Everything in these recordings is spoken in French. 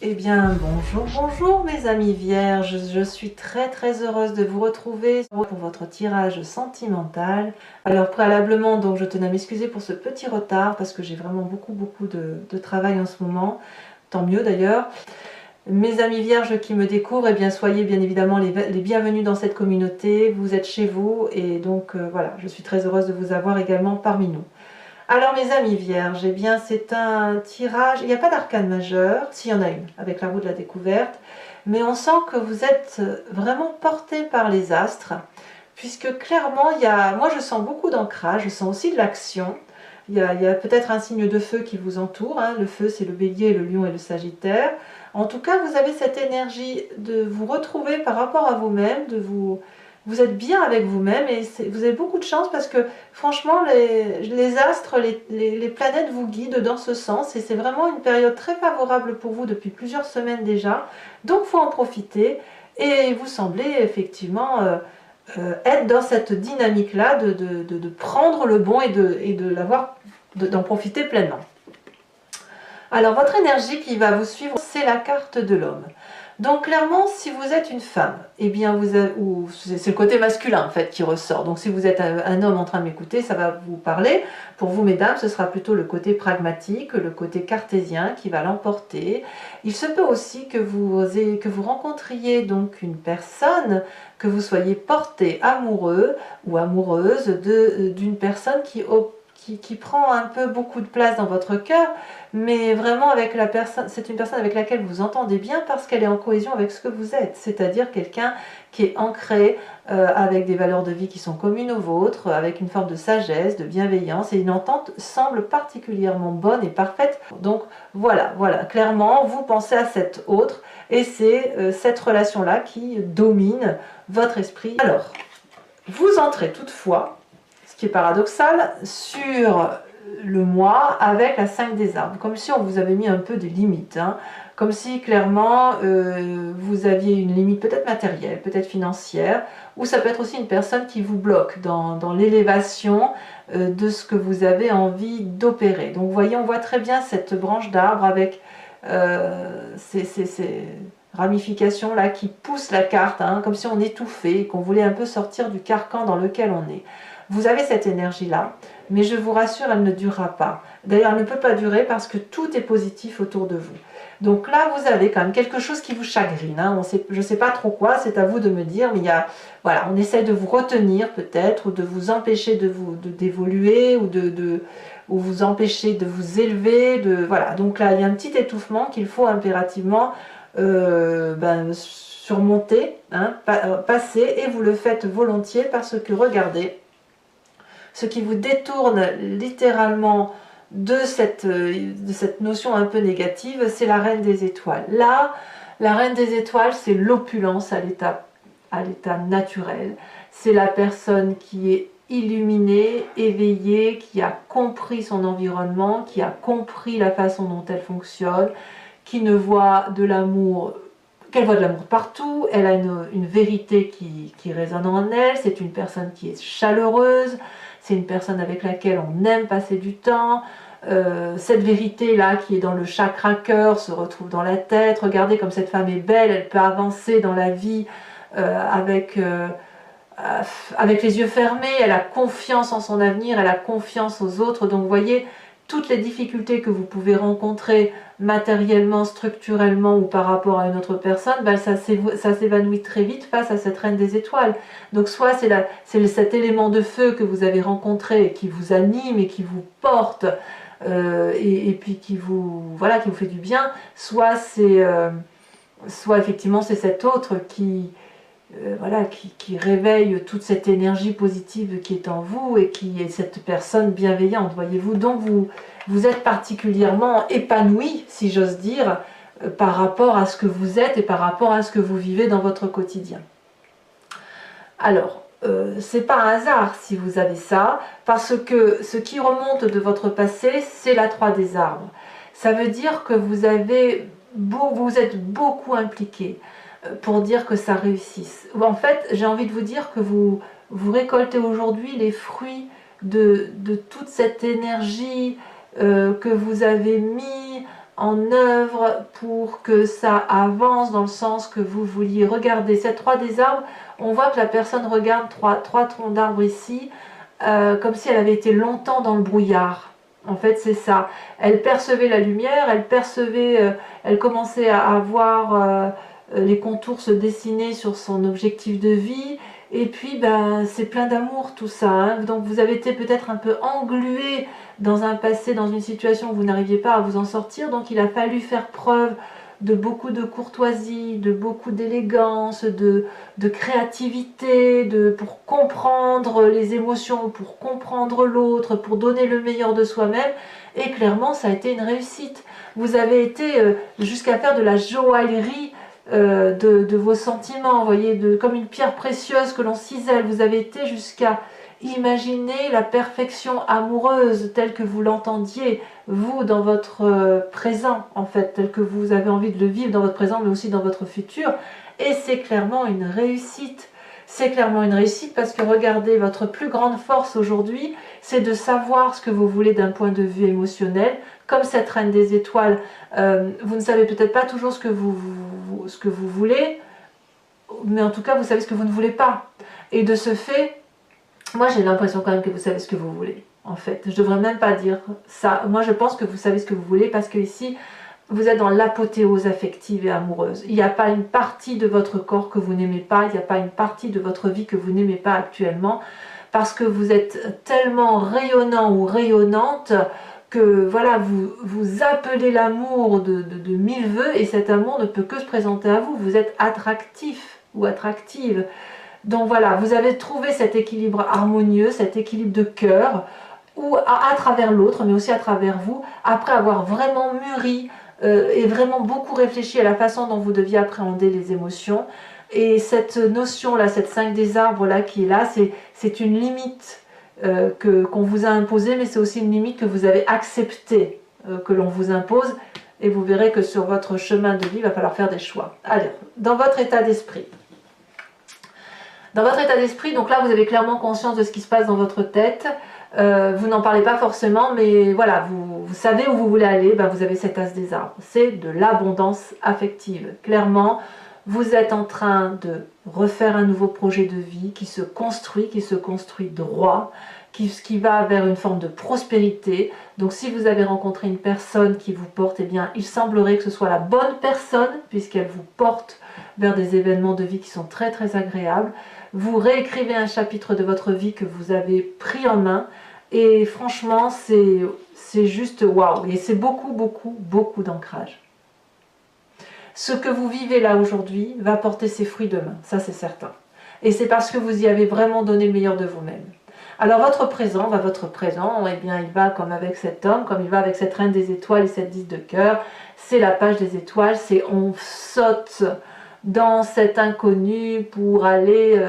Eh bien, bonjour, bonjour mes amis vierges, je suis très heureuse de vous retrouver pour votre tirage sentimental. Alors préalablement, donc je tenais à m'excuser pour ce petit retard parce que j'ai vraiment beaucoup de travail en ce moment, tant mieux d'ailleurs. Mes amis vierges qui me découvrent, eh bien soyez bien évidemment les bienvenus dans cette communauté, vous êtes chez vous et donc voilà, je suis très heureuse de vous avoir également parmi nous. Alors mes amis vierges, eh bien c'est un tirage, il n'y a pas d'arcane majeur, s'il y en a une, avec la roue de la découverte, mais on sent que vous êtes vraiment porté par les astres, puisque clairement, moi je sens beaucoup d'ancrage, je sens aussi de l'action, il y a peut-être un signe de feu qui vous entoure, hein. Le feu c'est le bélier, le lion et le sagittaire. En tout cas, vous avez cette énergie de vous retrouver par rapport à vous-même, vous êtes bien avec vous-même et vous avez beaucoup de chance parce que franchement les astres, les planètes vous guident dans ce sens et c'est vraiment une période très favorable pour vous depuis plusieurs semaines déjà, donc il faut en profiter et vous semblez effectivement être dans cette dynamique là de prendre le bon et d'en profiter pleinement. Alors votre énergie qui va vous suivre, c'est la carte de l'homme. Donc clairement, si vous êtes une femme, eh bien c'est le côté masculin en fait qui ressort. Donc si vous êtes un homme en train de m'écouter, ça va vous parler. Pour vous mesdames, ce sera plutôt le côté pragmatique, le côté cartésien qui va l'emporter. Il se peut aussi que vous rencontriez donc une personne, que vous soyez porté amoureux ou amoureuse d'une personne qui prend un peu beaucoup de place dans votre cœur, mais vraiment avec la personne, c'est une personne avec laquelle vous entendez bien parce qu'elle est en cohésion avec ce que vous êtes, c'est-à-dire quelqu'un qui est ancré avec des valeurs de vie qui sont communes aux vôtres, avec une forme de sagesse, de bienveillance, et une entente semble particulièrement bonne et parfaite. Donc voilà, clairement, vous pensez à cette autre, et c'est cette relation-là qui domine votre esprit. Alors, vous entrez toutefois, ce qui est paradoxal, sur le mois avec la 5 des arbres, comme si on vous avait mis un peu des limites, hein. Comme si clairement vous aviez une limite peut-être matérielle, peut-être financière, ou ça peut être aussi une personne qui vous bloque dans l'élévation de ce que vous avez envie d'opérer. Donc vous voyez, on voit très bien cette branche d'arbre avec ces ramifications là qui poussent la carte, hein, comme si on étouffait et qu'on voulait un peu sortir du carcan dans lequel on est. Vous avez cette énergie-là, mais je vous rassure, elle ne durera pas. D'ailleurs, elle ne peut pas durer parce que tout est positif autour de vous. Donc là, vous avez quand même quelque chose qui vous chagrine, hein. Je ne sais pas trop quoi, c'est à vous de me dire, mais voilà, on essaie de vous retenir peut-être, ou de vous empêcher d'évoluer, ou vous empêcher de vous élever. Voilà. Donc là, il y a un petit étouffement qu'il faut impérativement surmonter, hein, passer, et vous le faites volontiers parce que regardez, ce qui vous détourne littéralement de cette notion un peu négative, c'est la reine des étoiles. Là, la reine des étoiles, c'est l'opulence à l'état naturel. C'est la personne qui est illuminée, éveillée, qui a compris son environnement, qui a compris la façon dont elle fonctionne, qui ne voit de l'amour, qu'elle voit de l'amour partout, elle a une vérité qui résonne en elle, c'est une personne qui est chaleureuse, c'est une personne avec laquelle on aime passer du temps. Cette vérité-là qui est dans le chakra cœur se retrouve dans la tête. Regardez comme cette femme est belle, elle peut avancer dans la vie avec les yeux fermés, elle a confiance en son avenir, elle a confiance aux autres. Donc vous voyez, toutes les difficultés que vous pouvez rencontrer matériellement, structurellement ou par rapport à une autre personne, ça s'évanouit très vite face à cette reine des étoiles. Donc soit c'est cet élément de feu que vous avez rencontré et qui vous anime et qui vous porte et puis qui vous fait du bien, soit effectivement c'est cet autre qui réveille toute cette énergie positive qui est en vous et qui est cette personne bienveillante, voyez-vous. Donc vous êtes particulièrement épanoui, si j'ose dire, par rapport à ce que vous êtes et par rapport à ce que vous vivez dans votre quotidien. Alors, c'est pas un hasard si vous avez ça, parce que ce qui remonte de votre passé, c'est la 3 des arbres. Ça veut dire que vous êtes beaucoup impliqué pour dire que ça réussisse. En fait, j'ai envie de vous dire que vous récoltez aujourd'hui les fruits de toute cette énergie que vous avez mis en œuvre pour que ça avance dans le sens que vous vouliez. Regardez, cette 3 des arbres, on voit que la personne regarde trois troncs d'arbres ici, comme si elle avait été longtemps dans le brouillard. En fait, c'est ça. Elle percevait la lumière, elle percevait, elle commençait à voir les contours se dessiner sur son objectif de vie. Et puis, ben, c'est plein d'amour tout ça. Hein. Donc, vous avez été peut-être un peu englué dans un passé, dans une situation où vous n'arriviez pas à vous en sortir. Donc, il a fallu faire preuve de beaucoup de courtoisie, de beaucoup d'élégance, de créativité, pour comprendre les émotions, pour comprendre l'autre, pour donner le meilleur de soi-même. Et clairement, ça a été une réussite. Vous avez été jusqu'à faire de la joaillerie de vos sentiments, vous voyez, comme une pierre précieuse que l'on cisèle. Vous avez été jusqu'à imaginer la perfection amoureuse telle que vous l'entendiez, vous, dans votre présent, en fait, tel que vous avez envie de le vivre dans votre présent, mais aussi dans votre futur. Et c'est clairement une réussite. C'est clairement une réussite parce que regardez, votre plus grande force aujourd'hui, c'est de savoir ce que vous voulez d'un point de vue émotionnel. Comme cette reine des étoiles, vous ne savez peut-être pas toujours ce que vous voulez, mais en tout cas, vous savez ce que vous ne voulez pas. Et de ce fait, moi j'ai l'impression quand même que vous savez ce que vous voulez. En fait, je ne devrais même pas dire ça. Moi je pense que vous savez ce que vous voulez parce que ici, vous êtes dans l'apothéose affective et amoureuse. Il n'y a pas une partie de votre corps que vous n'aimez pas, il n'y a pas une partie de votre vie que vous n'aimez pas actuellement, parce que vous êtes tellement rayonnant ou rayonnante que voilà, vous appelez l'amour de mille vœux et cet amour ne peut que se présenter à vous. Vous êtes attractif ou attractive. Donc voilà, vous avez trouvé cet équilibre harmonieux, cet équilibre de cœur, ou à travers l'autre, mais aussi à travers vous, après avoir vraiment mûri et vraiment beaucoup réfléchi à la façon dont vous deviez appréhender les émotions. Et cette notion-là, cette 5 des arbres-là qui est là, c'est une limite qu'on vous a imposée, mais c'est aussi une limite que vous avez acceptée, que l'on vous impose. Et vous verrez que sur votre chemin de vie, il va falloir faire des choix. Allez, dans votre état d'esprit. Dans votre état d'esprit, donc là, vous avez clairement conscience de ce qui se passe dans votre tête. Vous n'en parlez pas forcément, mais voilà, vous savez où vous voulez aller, ben vous avez cet as des arbres. C'est de l'abondance affective. Clairement, vous êtes en train de refaire un nouveau projet de vie qui se construit droit, qui va vers une forme de prospérité. Donc si vous avez rencontré une personne qui vous porte, eh bien, il semblerait que ce soit la bonne personne, puisqu'elle vous porte vers des événements de vie qui sont très très agréables. Vous réécrivez un chapitre de votre vie que vous avez pris en main, et franchement, c'est juste waouh, et c'est beaucoup d'ancrage. Ce que vous vivez là aujourd'hui va porter ses fruits demain, ça c'est certain. Et c'est parce que vous y avez vraiment donné le meilleur de vous-même. Alors votre présent, eh bien, il va comme avec cet homme, comme il va avec cette reine des étoiles et cette 10 de cœur. C'est la page des étoiles, c'est on saute dans cet inconnu pour aller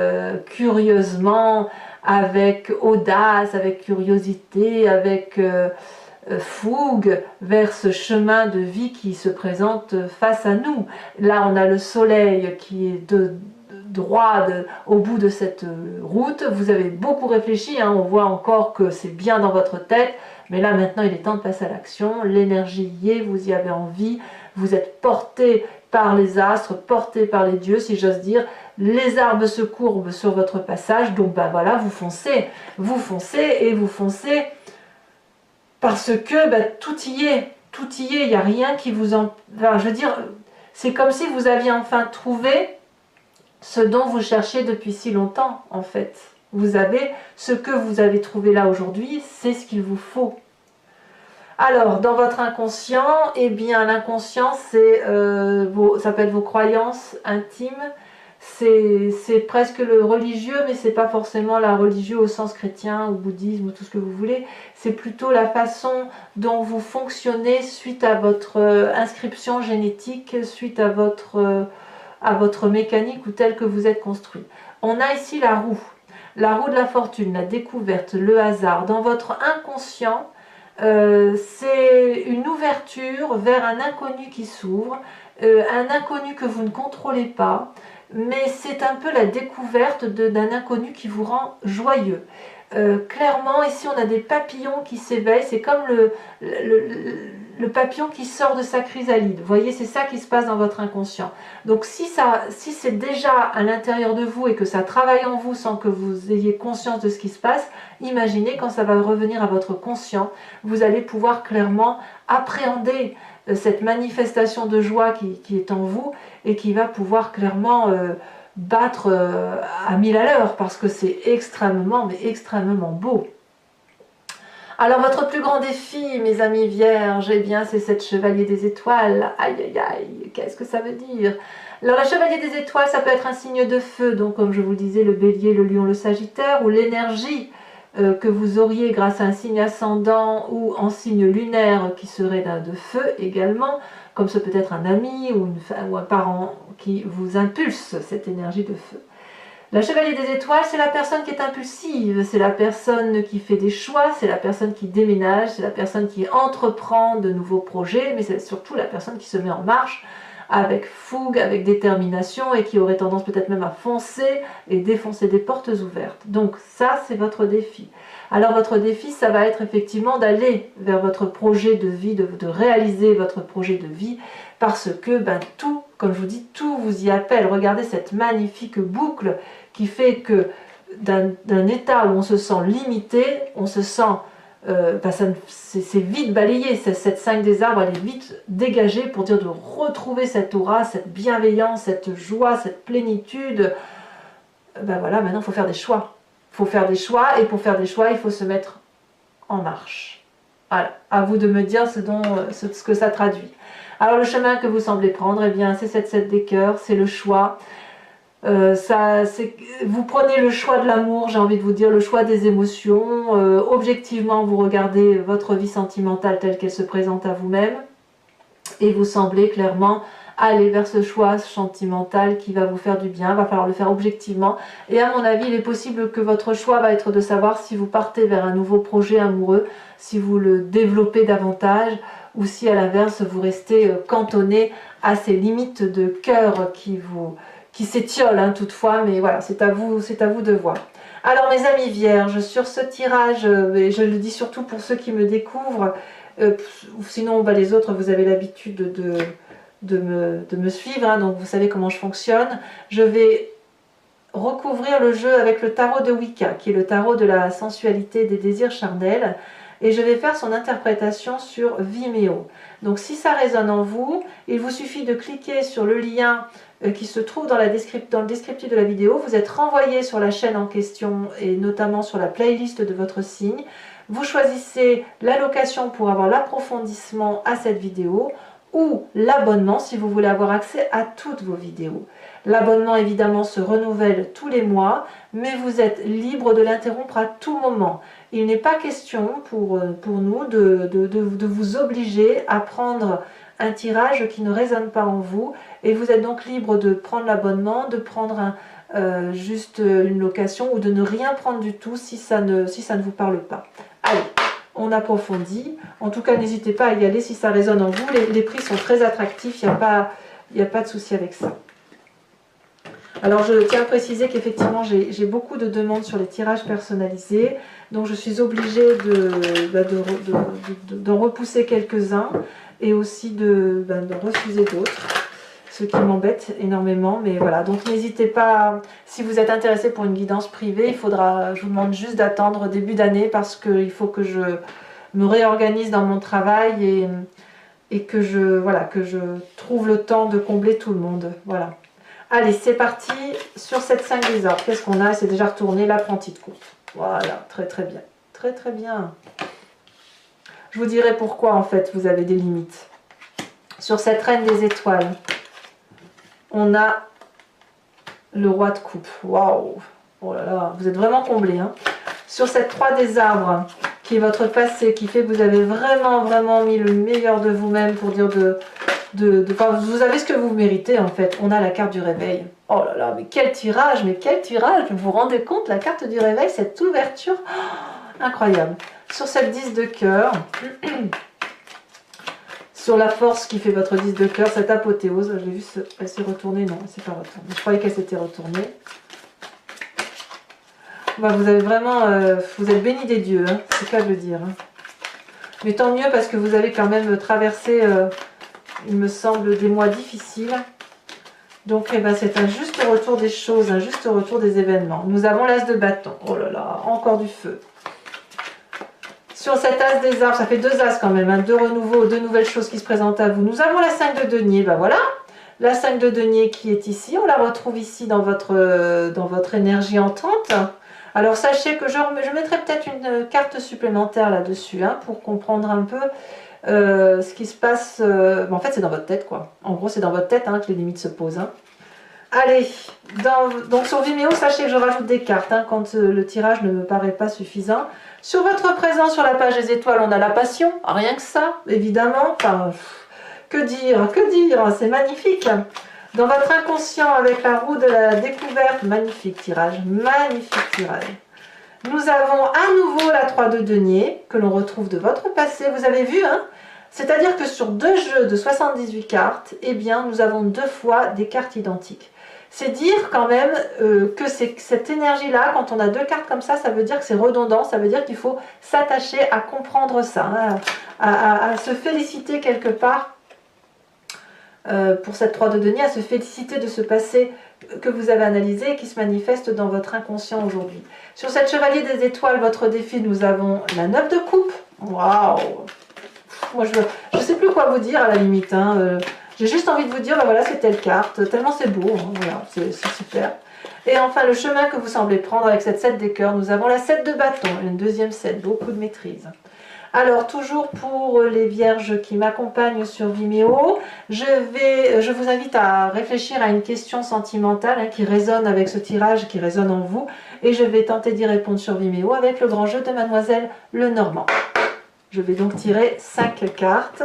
curieusement, avec audace, avec curiosité, avec fougue vers ce chemin de vie qui se présente face à nous. Là, on a le soleil qui est droit au bout de cette route. Vous avez beaucoup réfléchi, hein, on voit encore que c'est bien dans votre tête, mais là maintenant il est temps de passer à l'action. L'énergie y est, vous y avez envie, vous êtes porté par les astres, porté par les dieux, si j'ose dire. Les arbres se courbent sur votre passage, donc ben voilà, vous foncez parce que ben, tout y est, il n'y a rien qui vous en... Enfin, je veux dire, c'est comme si vous aviez enfin trouvé ce dont vous cherchez depuis si longtemps, en fait. Vous avez ce que vous avez trouvé là aujourd'hui, c'est ce qu'il vous faut. Alors, dans votre inconscient, eh bien, l'inconscient, c'est ça peut être vos croyances intimes, c'est presque le religieux, mais c'est pas forcément la religieux au sens chrétien, ou bouddhisme, ou tout ce que vous voulez. C'est plutôt la façon dont vous fonctionnez suite à votre inscription génétique, suite à votre mécanique ou telle que vous êtes construit. On a ici la roue de la fortune, la découverte, le hasard. Dans votre inconscient, c'est une ouverture vers un inconnu qui s'ouvre, un inconnu que vous ne contrôlez pas, mais c'est un peu la découverte d'un inconnu qui vous rend joyeux. Clairement, ici on a des papillons qui s'éveillent, c'est comme le papillon qui sort de sa chrysalide. Vous voyez, c'est ça qui se passe dans votre inconscient. Donc si c'est déjà à l'intérieur de vous et que ça travaille en vous sans que vous ayez conscience de ce qui se passe, imaginez quand ça va revenir à votre conscient, vous allez pouvoir clairement appréhender cette manifestation de joie qui est en vous et qui va pouvoir clairement battre à 1000 à l'heure parce que c'est extrêmement, mais extrêmement beau. Alors votre plus grand défi, mes amis vierges, eh bien c'est cette chevalier des étoiles. Aïe aïe aïe, qu'est-ce que ça veut dire? Alors la chevalier des étoiles, ça peut être un signe de feu, donc comme je vous le disais, le bélier, le lion, le sagittaire, ou l'énergie que vous auriez grâce à un signe ascendant ou en signe lunaire qui serait de feu également, comme ce peut être un ami ou un parent qui vous impulse cette énergie de feu. La chevalier des étoiles, c'est la personne qui est impulsive, c'est la personne qui fait des choix, c'est la personne qui déménage, c'est la personne qui entreprend de nouveaux projets, mais c'est surtout la personne qui se met en marche avec fougue, avec détermination et qui aurait tendance peut-être même à foncer et défoncer des portes ouvertes. Donc ça, c'est votre défi. Alors votre défi, ça va être effectivement d'aller vers votre projet de vie, de réaliser votre projet de vie, parce que tout, comme je vous dis, tout vous y appelle. Regardez cette magnifique boucle qui fait que d'un état où on se sent limité, on se sent, c'est vite balayé, cette 5 des arbres, elle est vite dégagée pour dire de retrouver cette aura, cette bienveillance, cette joie, cette plénitude. Voilà, maintenant il faut faire des choix. Il faut faire des choix, et pour faire des choix, il faut se mettre en marche. Voilà, à vous de me dire ce que ça traduit. Alors le chemin que vous semblez prendre, eh bien c'est cette 7 des cœurs, c'est le choix. Vous prenez le choix de l'amour, j'ai envie de vous dire, le choix des émotions. Objectivement, vous regardez votre vie sentimentale telle qu'elle se présente à vous-même et vous semblez clairement aller vers ce choix sentimental qui va vous faire du bien. Il va falloir le faire objectivement. Et à mon avis, il est possible que votre choix va être de savoir si vous partez vers un nouveau projet amoureux, si vous le développez davantage, ou si à l'inverse, vous restez cantonné à ces limites de cœur qui s'étiolent toutefois, mais voilà, c'est à vous de voir. Alors mes amis vierges, sur ce tirage, et je le dis surtout pour ceux qui me découvrent, sinon les autres, vous avez l'habitude de me suivre, donc vous savez comment je fonctionne. Je vais recouvrir le jeu avec le tarot de Wicca, qui est le tarot de la sensualité, des désirs charnels, et je vais faire son interprétation sur Vimeo. Donc si ça résonne en vous, il vous suffit de cliquer sur le lien qui se trouve dans le descriptif de la vidéo. Vous êtes renvoyé sur la chaîne en question et notamment sur la playlist de votre signe. Vous choisissez l'allocation pour avoir l'approfondissement à cette vidéo ou l'abonnement si vous voulez avoir accès à toutes vos vidéos. L'abonnement évidemment se renouvelle tous les mois, mais vous êtes libre de l'interrompre à tout moment. Il n'est pas question pour nous de vous obliger à prendre un tirage qui ne résonne pas en vous, et vous êtes donc libre de prendre l'abonnement, de prendre juste une location ou de ne rien prendre du tout si ça ne vous parle pas. Allez, on approfondit. En tout cas, n'hésitez pas à y aller si ça résonne en vous. Les prix sont très attractifs, il n'y a pas de souci avec ça. Alors je tiens à préciser qu'effectivement j'ai beaucoup de demandes sur les tirages personnalisés, donc je suis obligée d'en repousser quelques-uns et aussi de refuser d'autres, ce qui m'embête énormément, mais voilà, donc n'hésitez pas, si vous êtes intéressé pour une guidance privée, je vous demande juste d'attendre début d'année parce qu'il faut que je me réorganise dans mon travail et que je trouve le temps de combler tout le monde, voilà. Allez, c'est parti sur cette 5 des arbres. Qu'est-ce qu'on a? C'est déjà retourné l'apprenti de coupe. Voilà, très très bien. Très très bien. Je vous dirai pourquoi en fait vous avez des limites. Sur cette reine des étoiles, on a le roi de coupe. Waouh! Oh là là, vous êtes vraiment comblé. Sur cette 3 des arbres, qui est votre passé, qui fait que vous avez vraiment mis le meilleur de vous-même pour dire vous avez ce que vous méritez en fait. On a la carte du réveil. Oh là là, mais quel tirage, vous vous rendez compte, la carte du réveil, cette ouverture, incroyable. Sur cette 10 de cœur, sur la force qui fait votre 10 de cœur, cette apothéose, je l'ai vu, elle s'est retournée, non, elle s'est pas retournée, je croyais qu'elle s'était retournée. Vous avez vraiment, vous êtes béni des dieux, c'est le cas de le dire. Mais tant mieux parce que vous avez quand même traversé, il me semble, des mois difficiles. Donc eh ben, c'est un juste retour des choses, un juste retour des événements. Nous avons l'as de bâton. Oh là là, encore du feu. Sur cet as des arbres, ça fait 2 as quand même, hein, 2 renouveaux, 2 nouvelles choses qui se présentent à vous. Nous avons la 5 de denier, ben voilà. La 5 de denier qui est ici, on la retrouve ici dans votre énergie entrante. Alors sachez que je mettrai peut-être une carte supplémentaire là-dessus, hein, pour comprendre un peu ce qui se passe. En fait c'est dans votre tête quoi. En gros c'est dans votre tête, hein, que les limites se posent. Hein. Allez, donc sur Vimeo, sachez que je rajoute des cartes, hein, quand le tirage ne me paraît pas suffisant. Sur votre présent, sur la page des étoiles, on a la passion, rien que ça, évidemment. Enfin, que dire, c'est magnifique. Dans votre inconscient, avec la roue de la découverte, magnifique tirage, magnifique tirage. Nous avons à nouveau la 3 de denier, que l'on retrouve de votre passé, vous avez vu, hein? C'est-à-dire que sur 2 jeux de 78 cartes, eh bien, nous avons 2 fois des cartes identiques. C'est dire quand même que cette énergie-là, quand on a 2 cartes comme ça veut dire que c'est redondant, ça veut dire qu'il faut s'attacher à comprendre ça, hein, à se féliciter quelque part pour cette 3 de denier, à se féliciter de ce passé que vous avez analysé et qui se manifeste dans votre inconscient aujourd'hui. Sur cette chevalier des étoiles, votre défi, nous avons la 9 de coupe. Waouh! Moi, je ne sais plus quoi vous dire à la limite, hein, j'ai juste envie de vous dire, ben voilà, c'est telle carte, tellement c'est beau, hein, voilà, c'est super. Et enfin, le chemin que vous semblez prendre avec cette 7 des cœurs, nous avons la 7 de bâton, une deuxième 7, beaucoup de maîtrise. Alors, toujours pour les vierges qui m'accompagnent sur Vimeo, je vous invite à réfléchir à une question sentimentale, hein, qui résonne avec ce tirage, qui résonne en vous, et je vais tenter d'y répondre sur Vimeo avec le grand jeu de Mademoiselle Lenormand. Je vais donc tirer 5 cartes.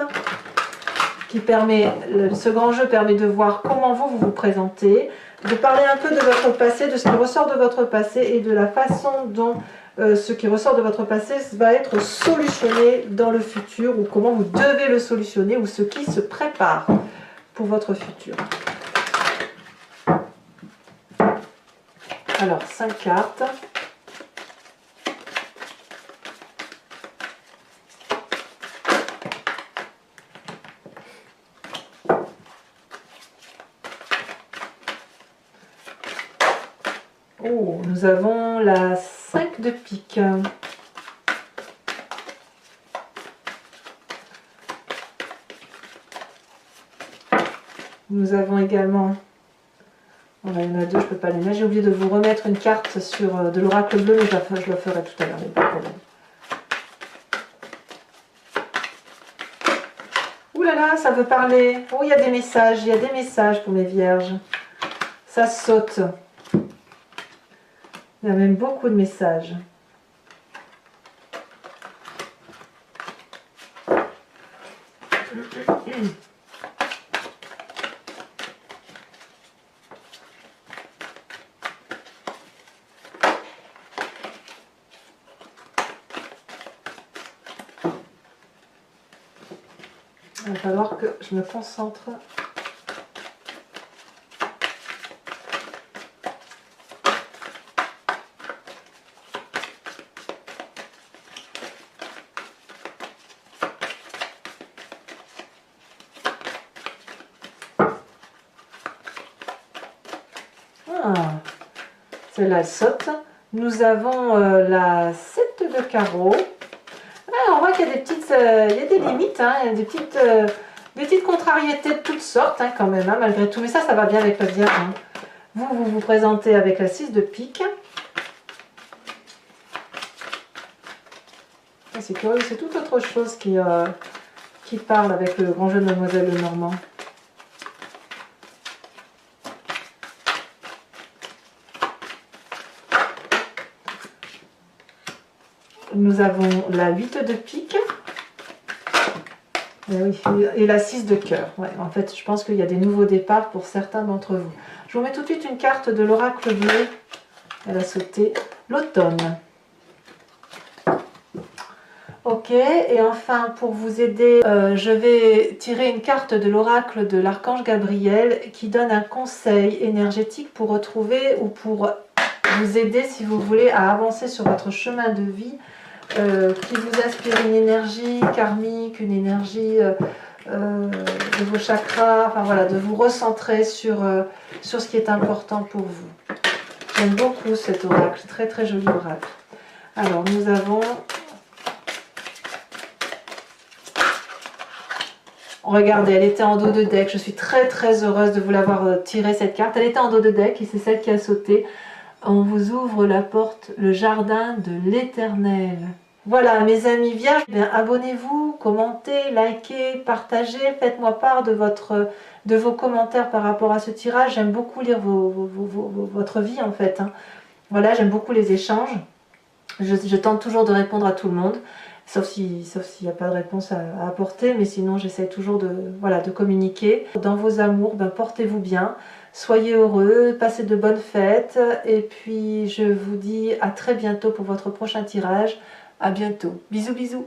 Ce grand jeu permet de voir comment vous vous présentez, de parler un peu de votre passé, de ce qui ressort de votre passé et de la façon dont ce qui ressort de votre passé va être solutionné dans le futur, ou comment vous devez le solutionner, ou ce qui se prépare pour votre futur. Alors, 5 cartes. Oh, nous avons la 5 de pique. Nous avons également, il y en a 2, je ne peux pas les mettre, j'ai oublié de vous remettre une carte sur de l'oracle bleu, mais je le ferai tout à l'heure, pas de problème. Ouh là là, ça veut parler. Oh, il y a des messages pour mes vierges. Ça saute. Il y a même beaucoup de messages. Il va falloir que je me concentre. Ah, celle-là elle saute. Nous avons la 7 de carreau. Ah, on voit qu'il y a des petites, il y a des limites, hein, il y a des petites contrariétés de toutes sortes, hein, quand même, hein, malgré tout. Mais ça va bien avec la Vierge. Hein. Vous vous présentez avec la 6 de pique. C'est curieux, c'est tout autre chose qui parle avec le grand jeu de Mademoiselle Lenormand. Nous avons la 8 de pique. Et, oui, et la 6 de cœur. Ouais, en fait, je pense qu'il y a des nouveaux départs pour certains d'entre vous. Je vous mets tout de suite une carte de l'oracle bleu. Elle a sauté. L'automne. Ok, et enfin, pour vous aider, je vais tirer une carte de l'oracle de l'archange Gabriel qui donne un conseil énergétique pour retrouver ou pour vous aider, si vous voulez, à avancer sur votre chemin de vie qui vous inspire une énergie karmique, une énergie de vos chakras, enfin voilà, de vous recentrer sur ce qui est important pour vous. J'aime beaucoup cet oracle, très très joli oracle. Alors nous avons... Regardez, elle était en dos de deck. Je suis très très heureuse de vous l'avoir tiré cette carte. Elle était en dos de deck et c'est celle qui a sauté. On vous ouvre la porte, le jardin de l'Éternel. Voilà, mes amis vierges, abonnez-vous, commentez, likez, partagez, faites-moi part de vos commentaires par rapport à ce tirage. J'aime beaucoup lire votre vie en fait. Hein. Voilà, j'aime beaucoup les échanges. Je tente toujours de répondre à tout le monde. Sauf s'il n'y a pas de réponse à apporter, mais sinon j'essaie toujours de communiquer. Dans vos amours, portez-vous bien, soyez heureux, passez de bonnes fêtes, et puis je vous dis à très bientôt pour votre prochain tirage. À bientôt. Bisous bisous.